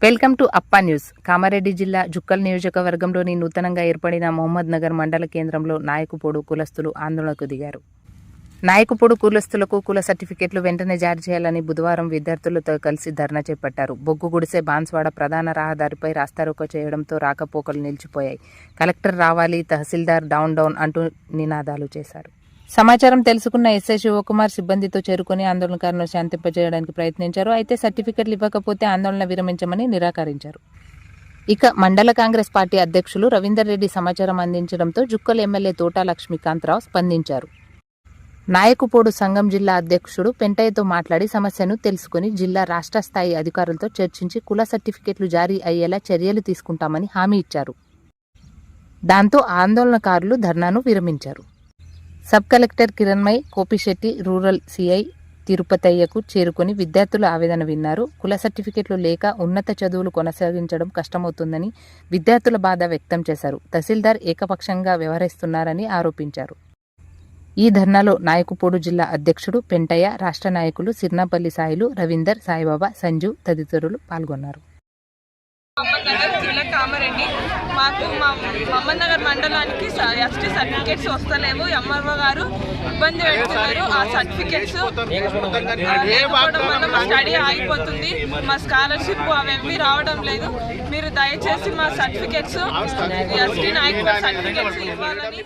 Welcome to అప్పా news. Kamareddy జిల్లా జుక్కల్ నియోజకవర్గంలోని నూతనంగా ఏర్పడిన మహమ్మద్ నగర్ మండల కేంద్రంలో నాయకుపోడు కులస్తులు ఆందోళనకు దిగారు. నాయకుపోడు కులస్తులకు కుల సర్టిఫికెట్లు వెంటనే జారీ చేయాలని బుధవారం విద్యార్థులతో కలిసి ధర్నా చేపట్టారు. బొగ్గు గుడిసె బాన్స్వాడ ప్రధాన రహదారిపై రాస్తారోకో చేయడంతో రాకపోకలు నిలిచిపోయాయి. కలెక్టర్ రావాలి, తహసీల్దార్ డౌన్ అంటూ నినాదాలు చేశారు. సమాచారం తెలుసుకున్న ఎస్ఐ శివకుమార్ సిబ్బందితో చేరుకుని ఆందోళనకారులను శాంతింపజేయడానికి ప్రయత్నించారు. అయితే సర్టిఫికెట్లు ఇవ్వకపోతే ఆందోళన విరమించమని నిరాకరించారు. ఇక మండల కాంగ్రెస్ పార్టీ అధ్యక్షులు రవీందర్ రెడ్డి సమాచారం అందించడంతో జుక్కల్ ఎమ్మెల్యే తోటా లక్ష్మీకాంతరావు స్పందించారు. నాయకుపోడు సంఘం జిల్లా అధ్యక్షుడు పెంటయ్యతో మాట్లాడి సమస్యను తెలుసుకుని జిల్లా రాష్ట్ర స్థాయి అధికారులతో చర్చించి కుల సర్టిఫికెట్లు జారీ అయ్యేలా చర్యలు తీసుకుంటామని హామీ ఇచ్చారు. దాంతో ఆందోళనకారులు ధర్నాను విరమించారు. Sub collector Kiranmai Kopisetti, rural CI తిరుపతయ్యకు చేరుకుని విద్యార్థుల ఆవేదన విన్నారు. కుల సర్టిఫికెట్లు లేక ఉన్నత చదువులు కొనసాగించడం కష్టమవుతుందని విద్యార్థుల బాధ వ్యక్తం చేశారు. తహసీల్దార్ ఏకపక్షంగా వ్యవహరిస్తున్నారని ఆరోపించారు. ఈ ధర్నాలో నాయకుపోడు జిల్లా అధ్యక్షుడు పెంటయ్య, రాష్ట్ర నాయకులు సిర్నాపల్లి సాయిలు, రవీందర్, సాయిబాబా, సంజు తదితరులు పాల్గొన్నారు. కామారెడ్డి మాకు మా మహమ్మద్ నగర్ మండలానికి ఎస్టీ సర్టిఫికేట్స్ వస్తలేవు. ఎంఆర్ఓ గారు ఇబ్బంది పెడుతున్నారు. ఆ సర్టిఫికేట్స్ లేకపోవడం వల్ల మా స్టడీ ఆగిపోతుంది. మా స్కాలర్షిప్ అవి రావడం లేదు. మీరు దయచేసి మా సర్టిఫికేట్స్ ఎస్టీ నాయకుల సర్టిఫికేట్స్ ఇవ్వాలని